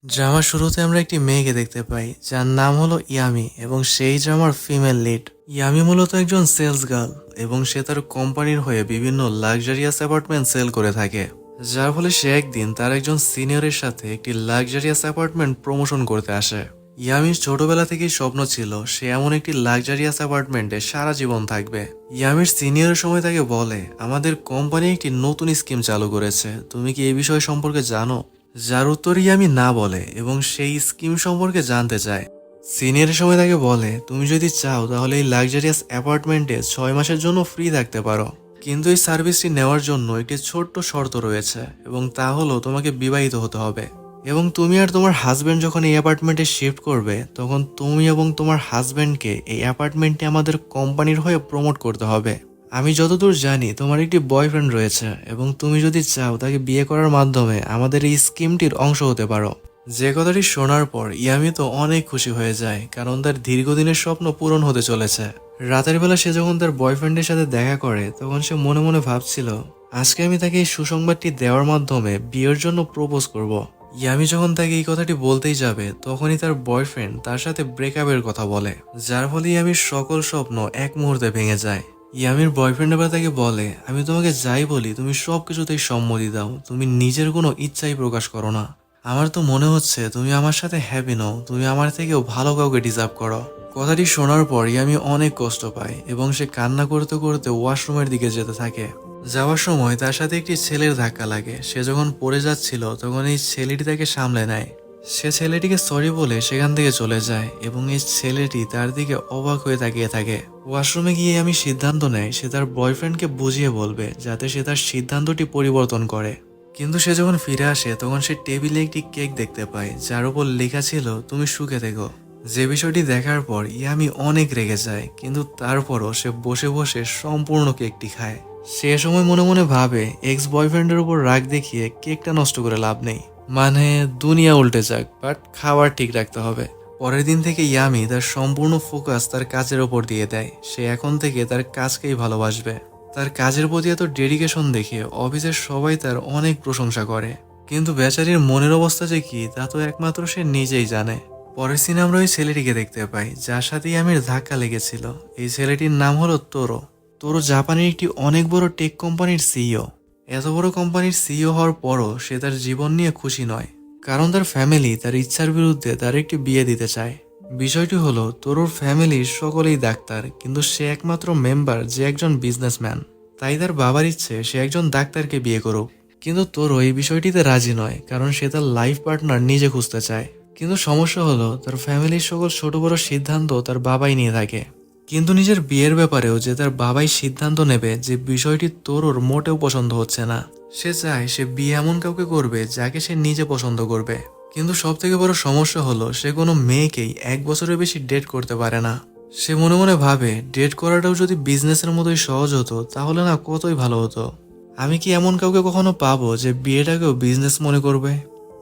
ড্রামার শুরুতে আমরা একটি মেয়েকে দেখতে পাই যার নাম হলো ইয়ামি এবং সেই ড্রামার ফিমেল লিড। ইয়ামি মূলত একজন সেলস গার্ল এবং সে তার কোম্পানির হয়ে বিভিন্ন লাক্সারিয়াস অ্যাপার্টমেন্ট সেল করে থাকে, যার ফলে সে একদিন তার একজন সিনিয়রের সাথে একটি লাক্সারিয়াস অ্যাপার্টমেন্ট প্রমোশন করতে আসে। ইয়ামির ছোটবেলা থেকেই স্বপ্ন ছিল সে এমন একটি লাক্সারিয়াস অ্যাপার্টমেন্টে সারা জীবন থাকবে। ইয়ামির সিনিয়রের সময় তাকে বলে, আমাদের কোম্পানি একটি নতুন স্কিম চালু করেছে, তুমি কি এই বিষয় সম্পর্কে জানো? যার উত্তর ইয়ামি না বলে এবং সেই স্কিম সম্পর্কে জানতে চায়। সিনিয়রের সময় তাকে বলে, তুমি যদি চাও তাহলে এই লাক্সারিয়াস অ্যাপার্টমেন্টে 6 মাসের জন্য ফ্রি থাকতে পারো, কিন্তু এই সার্ভিসটি নেওয়ার জন্য একটি ছোট্ট শর্ত রয়েছে এবং তা হলো তোমাকে বিবাহিত হতে হবে এবং তুমি আর তোমার হাজবেন্ড যখন এই অ্যাপার্টমেন্টে শিফট করবে তখন তুমি এবং তোমার হাজবেন্ডকে এই অ্যাপার্টমেন্টে আমাদের কোম্পানির হয়ে প্রমোট করতে হবে। আমি যতদূর জানি তোমার একটি বয়ফ্রেন্ড রয়েছে এবং তুমি যদি চাও তাকে বিয়ে করার মাধ্যমে আমাদের এই স্কিমটির অংশ হতে পারো। যে কথাটি শোনার পর ইয়ামি তো অনেক খুশি হয়ে যায়, কারণ তার দীর্ঘদিনের স্বপ্ন পূরণ হতে চলেছে। রাতের বেলা সে যখন তার বয়ফ্রেন্ডের সাথে দেখা করে তখন সে মনে মনে ভাবছিল, আজকে আমি তাকে এই সুসংবাদটি দেওয়ার মাধ্যমে বিয়ের জন্য প্রপোজ করব। ইয়ামি যখন তাকে এই কথাটি বলতেই যাবে তখনই তার বয়ফ্রেন্ড তার সাথে ব্রেকআপের কথা বলে, যার ফলে ইয়ামির সকল স্বপ্ন এক মুহূর্তে ভেঙে যায়। ইয়ামির বয়ফ্রেন্ড এবার তাকে বলে, আমি তোমাকে যাই বলি তুমি সবকিছুতেই সম্মতি দাও, তুমি নিজের কোনো ইচ্ছাই প্রকাশ করো না। আমার তো মনে হচ্ছে তুমি আমার সাথে হ্যাপি নও, তুমি আমার থেকেও ভালো কাউকে ডিজার্ভ করো। কথাটি শোনার পর ইয়ামি অনেক কষ্ট পায় এবং সে কান্না করতে করতে ওয়াশরুমের দিকে যেতে থাকে। যাওয়ার সময় তার সাথে একটি ছেলের ধাক্কা লাগে। সে যখন পড়ে যাচ্ছিল তখন এই ছেলেটি তাকে সামলে নেয়। সে ছেলেটিকে সরি বলে সেখান থেকে চলে যায় এবং এই ছেলেটি তার দিকে অবাক হয়ে তাকিয়ে থাকে। ওয়াশরুমে গিয়ে আমি সিদ্ধান্ত নেয় সে তার বয়ফ্রেন্ডকে বুঝিয়ে বলবে যাতে সে তার সিদ্ধান্তটি পরিবর্তন করে। কিন্তু সে যখন ফিরে আসে তখন সে টেবিলে একটি কেক দেখতে পায় যার উপর লেখা ছিল, তুমি সুখে থেকো। যে বিষয়টি দেখার পর ইয়ামি অনেক রেগে যায়, কিন্তু তারপরও সে বসে বসে সম্পূর্ণ কেকটি খায়। সে সময় মনে মনে ভাবে, এক্স বয়ফ্রেন্ডের উপর রাগ দেখিয়ে কেকটা নষ্ট করে লাভ নেই, মানে দুনিয়া উল্টে যাক, বাট খাবার ঠিক রাখতে হবে। পরের দিন থেকে ইয়ামি তার সম্পূর্ণ ফোকাস তার কাজের ওপর দিয়ে দেয়। সে এখন থেকে তার কাজকেই ভালোবাসবে। তার কাজের প্রতি এত ডেডিকেশন দেখে অফিসের সবাই তার অনেক প্রশংসা করে, কিন্তু বেচারির মনের অবস্থা যে কি তা তো একমাত্র সে নিজেই জানে। পরের সিনে আমরা ওই ছেলেটিকে দেখতে পাই যার সাথে ইয়ামির ধাক্কা লেগেছিল। এই ছেলেটির নাম হলো তোরো। তোরো জাপানের একটি অনেক বড় টেক কোম্পানির সিইও। এত বড় কোম্পানির সিইও হওয়ার পরও সে তার জীবন নিয়ে খুশি নয়, কারণ তার ফ্যামিলি তার ইচ্ছার বিরুদ্ধে তার একটি বিয়ে দিতে চায়। বিষয়টি হলো, তোরোর ফ্যামিলির সকলেই ডাক্তার, কিন্তু সে একমাত্র মেম্বার যে একজন বিজনেসম্যান। তাই তার বাবার ইচ্ছে সে একজন ডাক্তারকে বিয়ে করুক, কিন্তু তোরো এই বিষয়টিতে রাজি নয়, কারণ সে তার লাইফ পার্টনার নিজে খুঁজতে চায়। কিন্তু সমস্যা হলো, তার ফ্যামিলির সকল ছোট বড় সিদ্ধান্ত তার বাবাই নিয়ে থাকে। কিন্তু নিজের বিয়ের ব্যাপারেও যে তার বাবাই সিদ্ধান্ত নেবে, যে বিষয়টি তোরোর মোটেও পছন্দ হচ্ছে না। সে চায় সে বিয়ে এমন কাউকে করবে যাকে সে নিজে পছন্দ করবে। কিন্তু সব থেকে বড় সমস্যা হলো, সে কোনো মেয়েকেই 1 বছরের বেশি ডেট করতে পারে না। সে মনে মনে ভাবে, ডেট করাটাও যদি বিজনেসের মতোই সহজ হতো তাহলে না কতই ভালো হতো। আমি কি এমন কাউকে কখনো পাবো যে বিয়েটাকেও বিজনেস মনে করবে?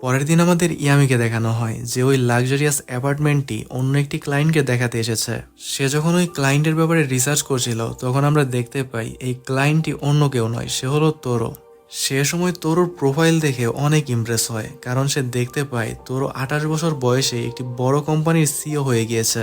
পরের দিন আমাদের ইয়ামিকে দেখানো হয় যে ওই লাক্সারিয়াস অ্যাপার্টমেন্টটি অন্য একটি ক্লায়েন্টকে দেখাতে এসেছে। সে যখন ওই ক্লায়েন্টের ব্যাপারে রিসার্চ করছিল তখন আমরা দেখতে পাই এই ক্লায়েন্টটি অন্য কেউ নয়, সে হলো তোরো। সে সময় তোরোর প্রোফাইল দেখে অনেক ইমপ্রেস হয়, কারণ সে দেখতে পায় তোরো 28 বছর বয়সে একটি বড় কোম্পানির সিইও হয়ে গিয়েছে।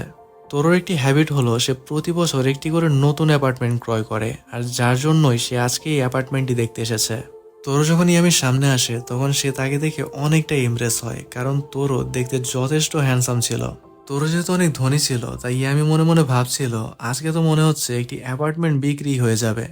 তোরোর একটি হ্যাবিট হলো সে প্রতি বছর একটি করে নতুন অ্যাপার্টমেন্ট ক্রয় করে, আর যার জন্যই সে আজকে এই অ্যাপার্টমেন্টটি দেখতে এসেছে। তোরো যখন ইয়ামির সামনে আসে তখন সে তাকে দেখে অনেকটা ইমপ্রেস হয়, কারণ তোরো দেখতে যথেষ্ট হ্যান্ডসাম ছিল। তোরো যেহেতু অনেক ধনী ছিল তাই ইয়ামি মনে মনে ভাবছিল, আজকে তো মনে হচ্ছে একটি অ্যাপার্টমেন্ট বিক্রি হয়ে যাবে।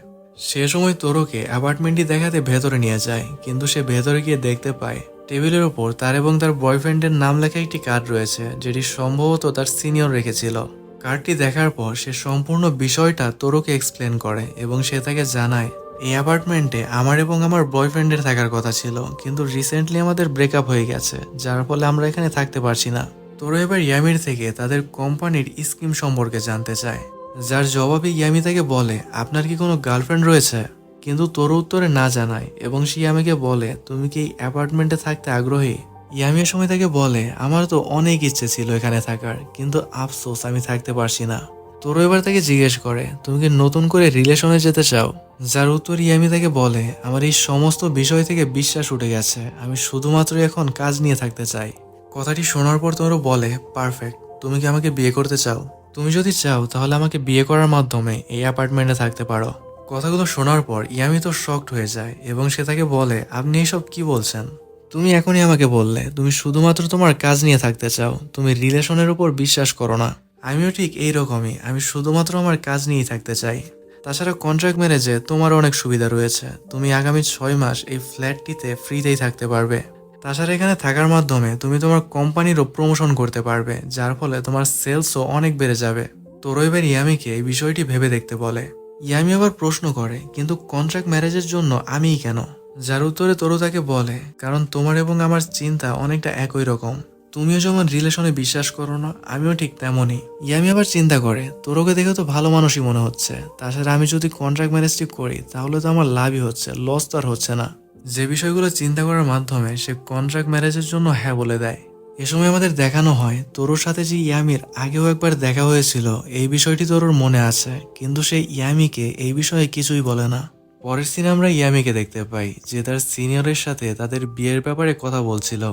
সে সময় তোরোকে অ্যাপার্টমেন্টটি দেখাতে ভেতরে নিয়ে যায়, কিন্তু সে ভেতরে গিয়ে দেখতে পায় টেবিলের ওপর তার এবং তার বয়ফ্রেন্ডের নাম লেখা একটি কার্ড রয়েছে, যেটি সম্ভবত তার সিনিয়র রেখেছিল। কার্ডটি দেখার পর সে সম্পূর্ণ বিষয়টা তোরোকে এক্সপ্লেন করে এবং সে তাকে জানায়, এই অ্যাপার্টমেন্টে আমার এবং আমার বয়ফ্রেন্ডের থাকার কথা ছিল, কিন্তু রিসেন্টলি আমাদের ব্রেকআপ হয়ে গেছে, যার ফলে আমরা এখানে থাকতে পারছি না। তোরো এবার ইয়ামির থেকে তাদের কোম্পানির স্কিম সম্পর্কে জানতে চায়, যার জবাবে ইয়ামি তাকে বলে, আপনার কি কোনো গার্লফ্রেন্ড রয়েছে? কিন্তু তোরো উত্তরে না জানায় এবং সে ইয়ামিকে বলে, তুমি কি এই অ্যাপার্টমেন্টে থাকতে আগ্রহী? ইয়ামি এর সময় তাকে বলে, আমার তো অনেক ইচ্ছে ছিল এখানে থাকার, কিন্তু আফসোস আমি থাকতে পারছি না। তোরো এবার তাকে জিজ্ঞেস করে, তুমি কি নতুন করে রিলেশনে যেতে চাও? যার উত্তর ইয়ামি তাকে বলে, আমার এই সমস্ত বিষয় থেকে বিশ্বাস উঠে গেছে, আমি শুধুমাত্র এখন কাজ নিয়ে থাকতে চাই। কথাটি শোনার পর তোরও বলে, পারফেক্ট, তুমি কি আমাকে বিয়ে করতে চাও? তুমি যদি চাও তাহলে আমাকে বিয়ে করার মাধ্যমে এই অ্যাপার্টমেন্টে থাকতে পারো। কথাগুলো শোনার পর ইয়ামি তো শকড হয়ে যায় এবং সে তাকে বলে, আপনি এইসব কি বলছেন? তুমি এখনই আমাকে বললে তুমি শুধুমাত্র তোমার কাজ নিয়ে থাকতে চাও, তুমি রিলেশনের উপর বিশ্বাস করো না। আমিও ঠিক এইরকমই, আমি শুধুমাত্র আমার কাজ নিয়েই থাকতে চাই। তাছাড়া কন্ট্রাক্ট ম্যারেজে তোমার অনেক সুবিধা রয়েছে, তুমি আগামী 6 মাস এই ফ্ল্যাটটিতে ফ্রিতেই থাকতে পারবে। তাছাড়া এখানে থাকার মাধ্যমে তুমি তোমার কোম্পানিরও প্রমোশন করতে পারবে, যার ফলে তোমার সেলসও অনেক বেড়ে যাবে। তোরো এবার ইয়ামিকে এই বিষয়টি ভেবে দেখতে বলে। ইয়ামি আবার প্রশ্ন করে, কিন্তু কন্ট্রাক্ট ম্যারেজের জন্য আমিই কেন? যার উত্তরে তোরো তাকে বলে, কারণ তোমার এবং আমার চিন্তা অনেকটা একই রকম। তুমিও যেমন রিলেশনে বিশ্বাস করো না, আমিও ঠিক তেমনই। ইয়ামি আবার চিন্তা করে, তোরোকে দেখে তো ভালো মানুষই মনে হচ্ছে, তাছাড়া আমি যদি কন্ট্রাক্ট ম্যারেজটি করি তাহলে তো আমার লাভই হচ্ছে, লস তো আর হচ্ছে না। যে বিষয়গুলো চিন্তা করার মাধ্যমে সে কন্ট্রাক্ট ম্যারেজের জন্য হ্যাঁ বলে দেয়। এ সময় আমাদের দেখানো হয় তোরোর সাথে যে ইয়ামির আগেও একবার দেখা হয়েছিল, এই বিষয়টি তোরোর মনে আছে, কিন্তু সে ইয়ামিকে এই বিষয়ে কিছুই বলে না। পরের সিনে আমরা ইয়ামিকে দেখতে পাই যে তার সিনিয়রের সাথে তাদের বিয়ের ব্যাপারে কথা বলছিল।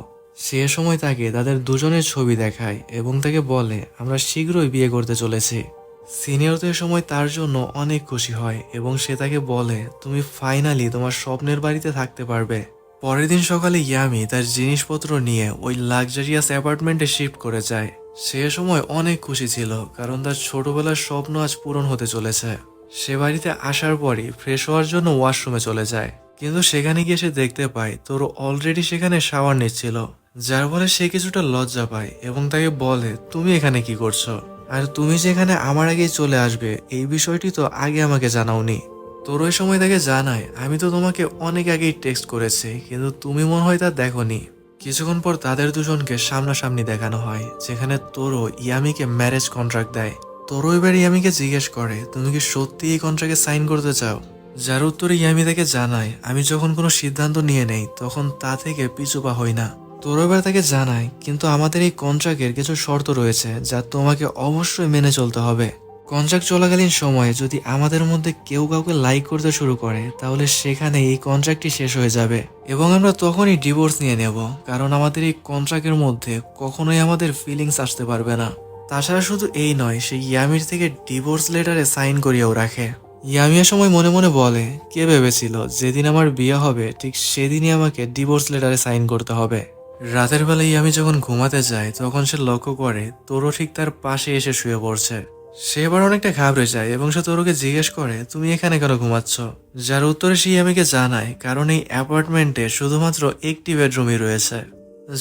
সে সময় তাকে তাদের দুজনের ছবি দেখায় এবং তাকে বলে, আমরা শীঘ্রই বিয়ে করতে চলেছি। সিনিয়র তো এ সময় তার জন্য অনেক খুশি হয় এবং সে তাকে বলে, তুমি ফাইনালি তোমার স্বপ্নের বাড়িতে থাকতে পারবে। পরের দিন সকালে ইয়ামি তার জিনিসপত্র নিয়ে ওই লাক্সারিয়াস অ্যাপার্টমেন্টে শিফট করে যায়। সে সময় অনেক খুশি ছিল, কারণ তার ছোটবেলার স্বপ্ন আজ পূরণ হতে চলেছে। সে বাড়িতে আসার পরই ফ্রেশ হওয়ার জন্য ওয়াশরুমে চলে যায়, কিন্তু সেখানে গিয়ে সে দেখতে পায় তোর অলরেডি সেখানে শাওয়ার নিচ্ছিল, যার ফলে সে কিছুটা লজ্জা পায় এবং তাকে বলে, তুমি এখানে কি করছো? আর তুমি যেখানে আমার আগেই চলে আসবে এই বিষয়টি তো আগে আমাকে জানাওনি। তোর ওই সময় তাকে জানায়, আমি তো তোমাকে অনেক আগেই টেক্সট করেছি, কিন্তু তুমি মনে হয় তা দেখোনি। কিছুক্ষণ পর তাদের দুজনকে সামনাসামনি দেখানো হয়, যেখানে তোরো ইয়ামিকে ম্যারেজ কন্ট্রাক্ট দেয়। তোরো এবার ইয়ামিকে জিজ্ঞেস করে, তুমি কি সত্যি এই কন্ট্রাক্টে সাইন করতে চাও? যার উত্তরে ইয়ামি তাকে জানায়, আমি যখন কোনো সিদ্ধান্ত নিয়ে নেই তখন তা থেকে পিছু পা হই না। তোরো এবার তাকে জানায়, কিন্তু আমাদের এই কন্ট্রাক্টের কিছু শর্ত রয়েছে যা তোমাকে অবশ্যই মেনে চলতে হবে। কন্ট্রাক্ট চলাকালীন সময়ে যদি আমাদের মধ্যে কেউ কাউকে লাইক করতে শুরু করে তাহলে সেখানে এই কন্ট্রাক্টটি শেষ হয়ে যাবে এবং আমরা তখনই ডিভোর্স নিয়ে নেব, কারণ আমাদের এই কন্ট্রাক্টের মধ্যে কখনোই আমাদের ফিলিংস আসতে পারবে না। তাছাড়া শুধু এই নয়, সে ইয়ামির থেকে ডিভোর্স লেটারে সাইন করিয়েও রাখে। ইয়ামিয়া সময় মনে মনে বলে, কে ভেবেছিল যেদিন আমার বিয়ে হবে ঠিক সেদিনই আমাকে ডিভোর্স লেটারে সাইন করতে হবে। রাতের বেলায় ইয়ামি যখন ঘুমাতে যায় তখন সে লক্ষ্য করে তোরো ঠিক তার পাশে এসে শুয়ে পড়ছে। সে এবার অনেকটা ঘাবড়ে যায় এবং সে তোরোকে জিজ্ঞেস করে, তুমি এখানে কেন ঘুমাচ্ছ? যার উত্তরে সে ইয়ামিকে জানায়, কারণ এই অ্যাপার্টমেন্টে শুধুমাত্র একটি বেডরুমই রয়েছে।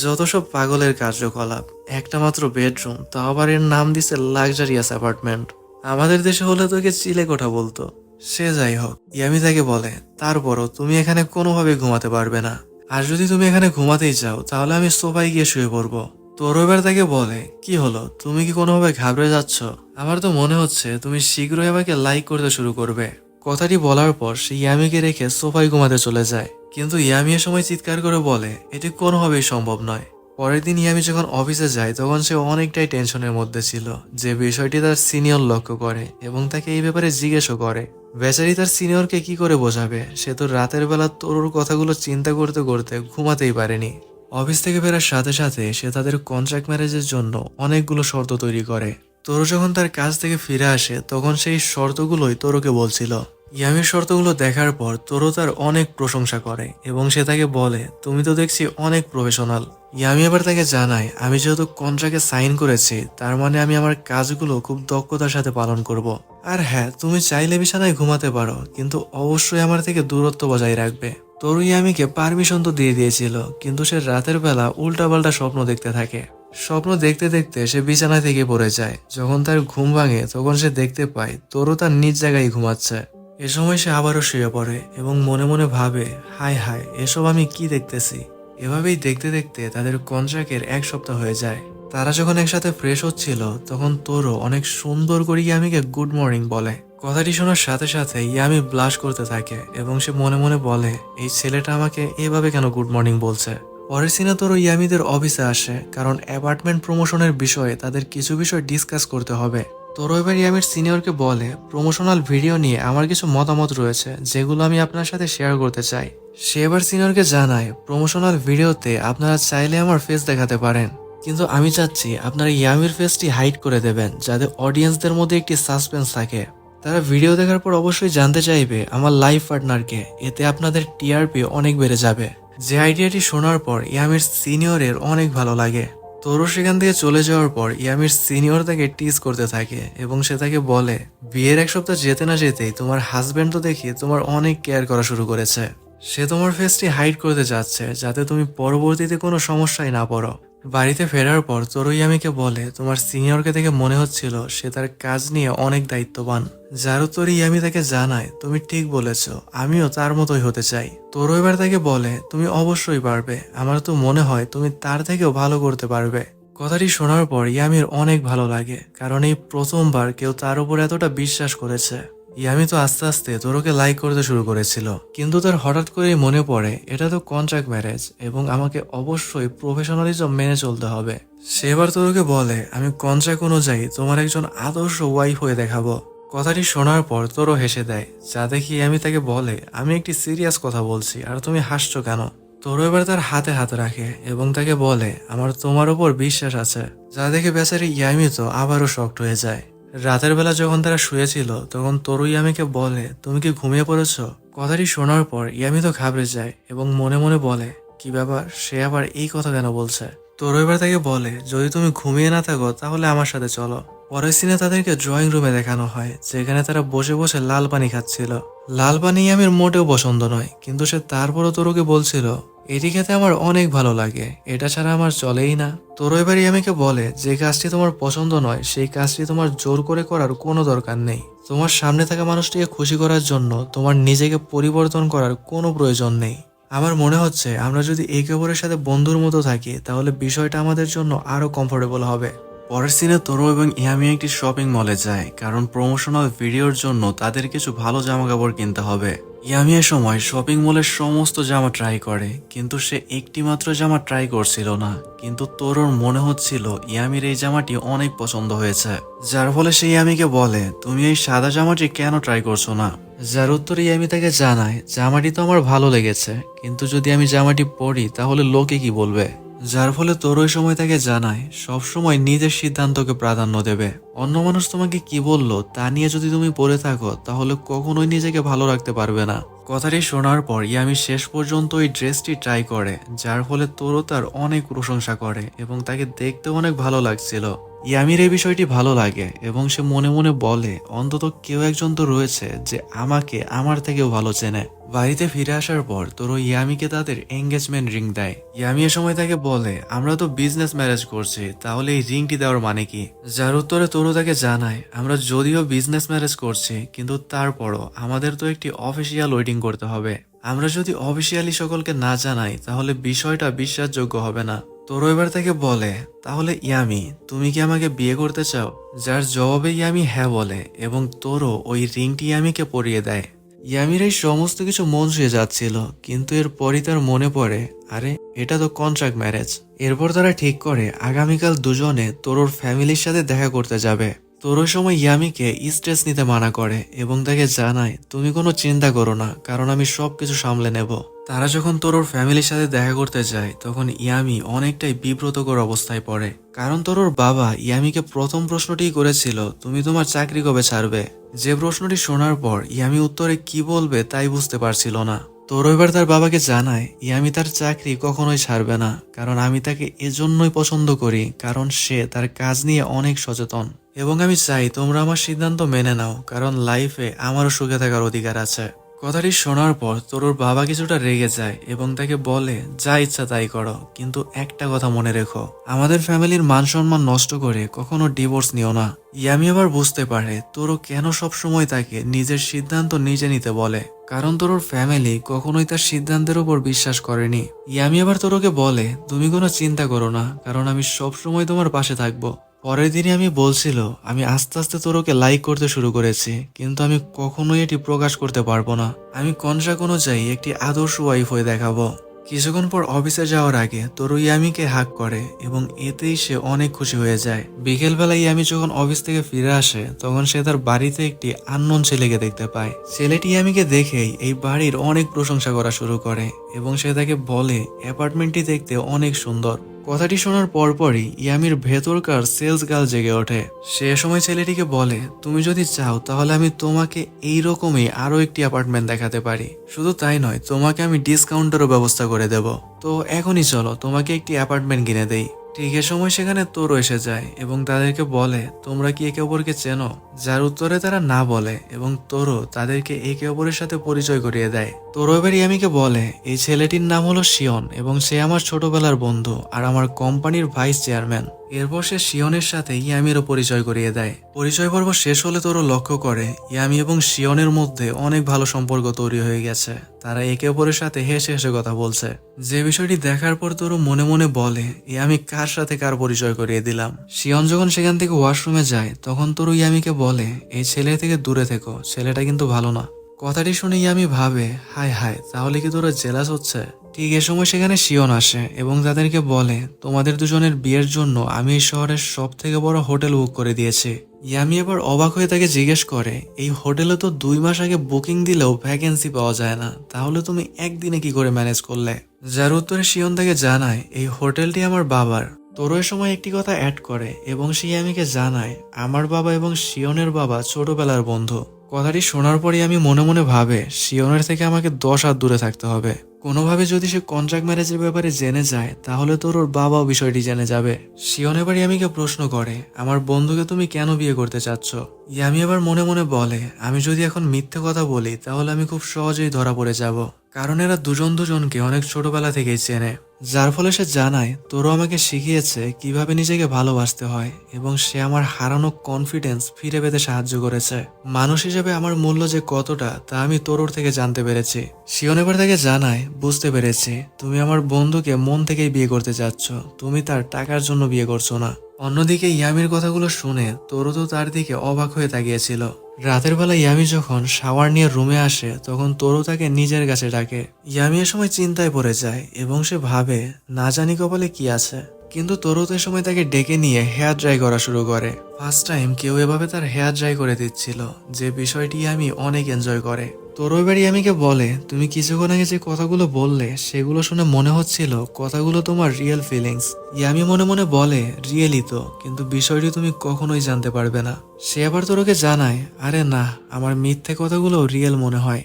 যত সব পাগলের কার্যকলাপ, একটা মাত্র বেডরুম, তা আবার এর নাম দিছে লাক্সারিয়াস অ্যাপার্টমেন্ট। আমাদের দেশে হলে তোকে চিলে কোঠা বলতো। সে যাই হোক, ইয়ামি তাকে বলে, তারপরও তুমি এখানে কোনোভাবে ঘুমাতে পারবে না, আর যদি তুমি এখানে ঘুমাতেই চাও তাহলে আমি সোফায় গিয়ে শুয়ে পড়বো। তোর এবার তাকে বলে, কি হলো, তুমি কি কোনোভাবে ঘাবড়ে যাচ্ছ? আমার তো মনে হচ্ছে তুমি শীঘ্রই আমাকে লাইক করতে শুরু করবে। কথাটি বলার পর সে ইয়ামিকে রেখে সোফায় ঘুমাতে চলে যায়, কিন্তু ইয়ামি এ সময় চিৎকার করে বলে, এটি কোনোভাবেই সম্ভব নয়। পরের দিন ইয়ামি যখন অফিসে যায় তখন সে অনেকটাই টেনশনের মধ্যে ছিল, যে বিষয়টি তার সিনিয়র লক্ষ্য করে এবং তাকে এই ব্যাপারে জিজ্ঞেসও করে। বেচারি তার সিনিয়রকে কি করে বোঝাবে, সে তো রাতের বেলা তরুর কথাগুলো চিন্তা করতে করতে ঘুমাতেই পারেনি। অফিস থেকে ফেরার সাথে সাথে সে তাদের কন্ট্রাক্ট ম্যারেজের জন্য অনেকগুলো শর্ত তৈরি করে। তোরো যখন তার কাজ থেকে ফিরে আসে তখন সেই শর্তগুলোই তোরোকে বলছিল। ইয়ামির শর্তগুলো দেখার পর তোরো তার অনেক প্রশংসা করে এবং সে তাকে বলে, তুমি তো দেখছি অনেক প্রফেশনাল। ইয়ামি আবার তাকে জানায়, আমি যেহেতু কন্ট্রাক্টে সাইন করেছি তার মানে আমি আমার কাজগুলো খুব দক্ষতার সাথে পালন করব। আর হ্যাঁ, তুমি চাইলে বিছানায় ঘুমাতে পারো, কিন্তু অবশ্যই আমার থেকে দূরত্ব বজায় রাখবে। তোরো ইয়ামিকে পারমিশন তো দিয়ে দিয়েছিল, কিন্তু সে রাতের বেলা উল্টাপাল্টা স্বপ্ন দেখতে থাকে। স্বপ্ন দেখতে দেখতে সে বিছানা থেকে পড়ে যায়। যখন তার ঘুম ভাঙে তখন সে দেখতে পায় তোরো তার নিজ জায়গায় ঘুমাচ্ছে। এ সময় সে আবারও শুয়ে পড়ে এবং মনে মনে ভাবে, হায় হায়, এসব আমি কি দেখতেছি। এভাবেই দেখতে দেখতে তাদের কন্ট্রাক্টের 1 সপ্তাহ হয়ে যায়। তারা যখন একসাথে ফ্রেশ হচ্ছিল তখন তোরো অনেক সুন্দর করে ইয়ামিকে গুড মর্নিং বলে। কথাটি শোনার সাথে সাথে ইয়ামি ব্লাশ করতে থাকে এবং সে মনে মনে বলে, এই ছেলেটা আমাকে এভাবে কেন গুড মর্নিং বলছে। পরের সিনে তোরো ইয়ামিদের অফিসে আসে, কারণ অ্যাপার্টমেন্ট প্রমোশনের বিষয়ে তাদের কিছু বিষয় ডিসকাস করতে হবে। তোরো এবার ইয়ামির সিনিয়রকে বলে, প্রমোশনাল ভিডিও নিয়ে আমার কিছু মতামত রয়েছে যেগুলো আমি আপনার সাথে শেয়ার করতে চাই। সে এবার সিনিয়রকে জানায়, প্রমোশনাল ভিডিওতে আপনারা চাইলে আমার ফেস দেখাতে পারেন, কিন্তু আমি চাচ্ছি আপনারা ইয়ামির ফেসটি হাইড করে দেবেন, যাতে অডিয়েন্সদের মধ্যে একটি সাসপেন্স থাকে। তারা ভিডিও দেখার পর অবশ্যই জানতে চাইবে আমার লাইফ পার্টনারকে, এতে আপনাদের টিআরপি অনেক বেড়ে যাবে। যে আইডিয়াটি শোনার পর ইয়ামির সিনিয়রের অনেক ভালো লাগে। তোরও সেখান থেকে চলে যাওয়ার পর ইয়ামির সিনিয়র তাকে টিজ করতে থাকে এবং সে তাকে বলে, বিয়ের 1 সপ্তাহ যেতে না যেতেই তোমার হাজবেন্ড তো দেখি তোমার অনেক কেয়ার করা শুরু করেছে। সে তোমার ফেসটি হাইড করতে যাচ্ছে যাতে তুমি পরবর্তীতে কোনো সমস্যায় না পড়ো। বাড়িতে ফেরার পর তোরো ইয়ামিকে বলে, তোমার সিনিয়রকে দেখে মনে হচ্ছিল সে তার কাজ নিয়ে অনেক দায়িত্ববান। যারও তোর ইয়ামি তাকে জানায়, তুমি ঠিক বলেছ, আমিও তার মতোই হতে চাই। তোরো এবার তাকে বলে, তুমি অবশ্যই পারবে, আমার তো মনে হয় তুমি তার থেকেও ভালো করতে পারবে। কথাটি শোনার পর ইয়ামির অনেক ভালো লাগে, কারণ এই প্রথমবার কেউ তার উপর এতটা বিশ্বাস করেছে। ইয়ামি তো আস্তে আস্তে তোরোকে লাইক করতে শুরু করেছিল, কিন্তু তার হঠাৎ করেই মনে পড়ে এটা তো কন্ট্রাক্ট ম্যারেজ এবং আমাকে অবশ্যই প্রফেশনালিজম মেনে চলতে হবে। সে এবার তোরোকে বলে, আমি কন্ট্রাক্ট অনুযায়ী তোমার একজন আদর্শ ওয়াইফ হয়ে দেখাবো। কথাটি শোনার পর তোরো হেসে দেয়, যা দেখি ইয়ামি তাকে বলে, আমি একটি সিরিয়াস কথা বলছি আর তুমি হাসছো কেন? তোরো এবার তার হাতে হাত রাখে এবং তাকে বলে, আমার তোমার উপর বিশ্বাস আছে। যা দেখে বেচারি ইয়ামি তো আবারও শকড হয়ে যায়। রাতের বেলা যখন তারা শুয়েছিল তখন তোরু ইয়ামিকে বলে, তুমি কি ঘুমিয়ে পড়েছো? কথাটি শোনার পর ইয়ামি তো ঘাবড়ে যায় এবং মনে মনে বলে, কি ব্যাপার, সে আবার এই কথা কেন বলছে? তোরু এবার তাকে বলে, যদি তুমি ঘুমিয়ে না থাকো তাহলে আমার সাথে চলো। পরের সিনে তাদেরকে ড্রয়িং রুমে দেখানো হয়, যেখানে তারা বসে বসে লাল পানি খাচ্ছিল। লাল পানি ইয়ামির মোটেও পছন্দ নয়, কিন্তু সে তারপরও তোরুকে বলছিল, এটি খেতে আমার অনেক ভালো লাগে, এটা ছাড়া আমার চলেই না। তোর এবার ইয়ামিকে বলে, যে কাজটি তোমার পছন্দ নয় সেই কাজটি তোমার জোর করে করার কোনো দরকার নেই। তোমার সামনে থাকা মানুষটিকে খুশি করার জন্য তোমার নিজেকে পরিবর্তন করার কোনো প্রয়োজন নেই। আমার মনে হচ্ছে আমরা যদি একে অপরের সাথে বন্ধুর মতো থাকি তাহলে বিষয়টা আমাদের জন্য আরো কমফোর্টেবল হবে। পরের সিনে তোরো এবং ইয়ামি একটি শপিং মলে যায়, কারণ প্রমোশনাল ভিডিওর জন্য তাদের কিছু ভালো জামা কাপড় কিনতে হবে। ইয়ামি এ সময় শপিং মলের সমস্ত জামা ট্রাই করে, কিন্তু সে একটি মাত্র জামা ট্রাই করছিল না, কিন্তু তোরোর মনে হচ্ছিল ইয়ামির এই জামাটি অনেক পছন্দ হয়েছে, যার ফলে সে ইয়ামিকে বলে, তুমি এই সাদা জামাটি কেন ট্রাই করছো না? যার উত্তরে ইয়ামি তাকে জানায়, জামাটি তো আমার ভালো লেগেছে, কিন্তু যদি আমি জামাটি পরি তাহলে লোকে কি বলবে? যার ফলে তোর ওই সময় তাকে জানায়, সবসময় নিজের সিদ্ধান্তকে প্রাধান্য দেবে। অন্য মানুষ তোমাকে কি বললো তা নিয়ে যদি তুমি পড়ে থাকো তাহলে কখনোই নিজেকে ভালো রাখতে পারবে না। কথাটি শোনার পর ইয়ামি শেষ পর্যন্ত ওই ড্রেসটি ট্রাই করে, যার ফলে তোরও তার অনেক প্রশংসা করে এবং তাকে দেখতে অনেক ভালো লাগছিল। ইয়ামির এই বিষয়টি ভালো লাগে এবং সে মনে মনে বলে, অন্তত কেউ একজন তো রয়েছে যে আমাকে আমার থেকেও ভালো চেনে। বাড়িতে ফিরে আসার পর তোরো ইয়ামিকে তাদের এঙ্গেজমেন্ট রিং দেয়। ইয়ামি এ সময় তাকে বলে, আমরা তো বিজনেস ম্যারেজ করছি, তাহলে এই রিংটি দেওয়ার মানে কি? যার উত্তরে তোরো তাকে জানায়, আমরা যদিও বিজনেস ম্যারেজ করছি, কিন্তু তারপরও আমাদের তো একটি অফিসিয়াল ওয়েডিং করতে হবে। আমরা যদি অফিসিয়ালি সকলকে না জানাই তাহলে বিষয়টা বিশ্বাসযোগ্য হবে না। তোরো এবার তাকে বলে, তাহলে ইয়ামি তুমি কি আমাকে বিয়ে করতে চাও? যার জবাবে ইয়ামি হ্যাঁ বলে এবং তোরো ওই রিংটি ইয়ামিকে পরিয়ে দেয়। ইয়ামির এই সমস্ত কিছু মন ছুঁয়ে যাচ্ছিল, কিন্তু এরপরই তার মনে পড়ে, আরে এটা তো কন্ট্রাক্ট ম্যারেজ। এরপর তারা ঠিক করে আগামীকাল দুজনে তোরোর ফ্যামিলির সাথে দেখা করতে যাবে। তোরো সময় ইয়ামিকে স্ট্রেস নিতে মানা করে এবং তাকে জানায়, তুমি কোনো চিন্তা করো না, কারণ আমি সবকিছু সামলে নেব। তারা যখন তোরোর ফ্যামিলির সাথে দেখা করতে যায় তখন ইয়ামি অনেকটাই বিব্রতকর অবস্থায় পড়ে, কারণ তোরোর বাবা ইয়ামিকে প্রথম প্রশ্নটিই করেছিল, তুমি তোমার চাকরি কবে ছাড়বে? যে প্রশ্নটি শোনার পর ইয়ামি উত্তরে কি বলবে তাই বুঝতে পারছিল না। তোরো এবার তার বাবাকে জানায়, ইয়ামি তার চাকরি কখনোই ছাড়বে না, কারণ আমি তাকে এজন্যই পছন্দ করি কারণ সে তার কাজ নিয়ে অনেক সচেতন, এবং আমি চাই তোমরা আমার সিদ্ধান্ত মেনে নাও, কারণ লাইফে আমারও সুখে থাকার অধিকার আছে। কথাটি শোনার পর তোরোর বাবা কিছুটা রেগে যায় এবং তাকে বলে, যা ইচ্ছা তাই করো, কিন্তু একটা কথা মনে রেখো, আমাদের ফ্যামিলির মান সম্মান নষ্ট করে কখনো ডিভোর্স নিও না। ইয়ামি আবার বুঝতে পারে তোরো কেন সব সময় তাকে নিজের সিদ্ধান্ত নিজে নিতে বলে, কারণ তোরোর ফ্যামিলি কখনোই তার সিদ্ধান্তের উপর বিশ্বাস করেনি। ইয়ামি আবার তোরোকে বলে, তুমি কোনো চিন্তা করো না, কারণ আমি সব সময় তোমার পাশে থাকবো। পরের দিনই আমি বলছিল, আমি আস্তে আস্তে তোরোকে লাইক করতে শুরু করেছি, কিন্তু আমি কখনোই এটি প্রকাশ করতে পারবো না। আমি কন্ট্রাক্ট অনুযায়ী একটি আদর্শ ওয়াইফ হয়ে দেখাবো। কিছুক্ষণ পর অফিসে যাওয়ার আগে তোরো ইয়ামিকে হাক করে এবং এতেই সে অনেক খুশি হয়ে যায়। বিকেলবেলায় ইয়ামি যখন অফিস থেকে ফিরে আসে তখন সে তার বাড়িতে একটি আননোন ছেলেকে দেখতে পায়। ছেলেটি ইয়ামিকে দেখেই এই বাড়ির অনেক প্রশংসা করা শুরু করে এবং সে তাকে বলে, অ্যাপার্টমেন্টটি দেখতে অনেক সুন্দর। কথাটি শোনার পরপরই ইয়ামির ভেতরকার সেলস গার্ল জেগে ওঠে। সে সময় ছেলেটিকে বলে, তুমি যদি চাও তাহলে আমি তোমাকে এই রকমই আরো একটি অ্যাপার্টমেন্ট দেখাতে পারি। শুধু তাই নয়, তোমাকে আমি ডিসকাউন্টেরও ব্যবস্থা করে দেব। তো এখনই চলো, তোমাকে একটি অ্যাপার্টমেন্ট কিনে দেই। ঠিক এ সময় সেখানে তোরও এসে যায় এবং তাদেরকে বলে, তোমরা কি একে অপরকে চেনো? যার উত্তরে তারা না বলে এবং তোরও তাদেরকে একে অপরের সাথে পরিচয় করিয়ে দেয়। তোরও এবার ইয়ামিকে বলে, এই ছেলেটির নাম হলো শিয়ন এবং সে আমার ছোটবেলার বন্ধু আর আমার কোম্পানির ভাইস চেয়ারম্যান। এরপর সে শিয়নের সাথে ইয়ামিরও পরিচয় করিয়ে দেয়। পরিচয় পর্ব শেষ হলে তোরও লক্ষ্য করে ইয়ামি এবং শিয়নের মধ্যে অনেক ভালো সম্পর্ক তৈরি হয়ে গেছে। তারা একে অপরের সাথে হেসে হেসে কথা বলছে। যে বিষয়টি দেখার পর তোরও মনে মনে বলে, ইয়ামি কার সাথে কার পরিচয় করিয়ে দিলাম। শিয়ন যখন সেখান থেকে ওয়াশরুমে যায় তখন তোরও ইয়ামিকে বলে, এই ছেলে থেকে দূরে থেকো, ছেলেটা কিন্তু ভালো না। কথাটি শুনে ইয়ামি ভাবে, হায় হায়, তাহলে কি তোরা জেলাস হচ্ছে? ঠিক এ সময় সেখানে শিয়ন আসে এবং তাদেরকে বলে, তোমাদের দুজনের বিয়ের জন্য আমি এই শহরের সব থেকে বড় হোটেল বুক করে দিয়েছি। ইয়ামি এবার অবাক হয়ে তাকে জিজ্ঞেস করে, এই হোটেলে তো 2 মাস আগে বুকিং দিলেও ভ্যাকেন্সি পাওয়া যায় না, তাহলে তুমি একদিনে কি করে ম্যানেজ করলে? যার উত্তরে শিয়ন তাকে জানায়, এই হোটেলটি আমার বাবার। তোরও এ সময় একটি কথা অ্যাড করে এবং সে ইয়ামিকে জানায়, আমার বাবা এবং শিয়নের বাবা ছোটবেলার বন্ধু। কথাটি শোনার পরই আমি মনে মনে ভাবে, শিয়নের থেকে আমাকে 10 হাত দূরে থাকতে হবে। কোনোভাবে যদি সে কন্ট্রাক্ট ম্যারেজের ব্যাপারে জেনে যায় তাহলে তোর ওর বাবাও বিষয়টি জেনে যাবে। শিয়ন এবার ইয়ামিকে প্রশ্ন করে, আমার বন্ধুকে তুমি কেন বিয়ে করতে চাচ্ছ? ইয়ামি এবার মনে মনে বলে, আমি যদি এখন মিথ্যে কথা বলি তাহলে আমি খুব সহজেই ধরা পড়ে যাব, কারণ এরা দুজন দুজনকে অনেক ছোটবেলা থেকেই চেনে। যার ফলে সে জানায়, তোরও আমাকে শিখিয়েছে কিভাবে নিজেকে ভালোবাসতে হয় এবং সে আমার হারানো কনফিডেন্স ফিরে পেতে সাহায্য করেছে। মানুষ হিসেবে আমার মূল্য যে কতটা তা আমি তোরোর থেকে জানতে পেরেছি। শিয়ন এবার তাকে জানায়, বুঝতে পেরেছি, তুমি আমার বন্ধুকে মন থেকেই বিয়ে করতে চাচ্ছ, তুমি তার টাকার জন্য বিয়ে করছো না। অন্যদিকে ইয়ামির কথাগুলো শুনে তোরও তো তার দিকে অবাক হয়ে তাকিয়েছিল। রাতের বেলা ইয়ামি যখন শাওয়ার নিয়ে রুমে আসে তখন তোরও তাকে নিজের কাছে ডাকে। ইয়ামি এ সময় চিন্তায় পড়ে যায় এবং সে ভাবে, না জানি কপালে কি আছে। কিন্তু তোরও তো এ সময় তাকে ডেকে নিয়ে হেয়ার ড্রাই করা শুরু করে। ফার্স্ট টাইম কেউ এভাবে তার হেয়ার ড্রাই করে দিচ্ছিল, যে বিষয়টি ইয়ামি অনেক এনজয় করে। তোরও এবার ইয়ামিকে বলে, তুমি কিছুক্ষণ আগে যে কথাগুলো বললে সেগুলো শুনে মনে হচ্ছিল কথাগুলো তোমার রিয়েল ফিলিংস। ইয়ামি মনে মনে বলে, রিয়েলি তো, কিন্তু বিষয়টি তুমি কখনোই জানতে পারবে না। সে আবার তোরকে জানায়, আরে না, আমার মিথ্যে কথাগুলো রিয়েল মনে হয়।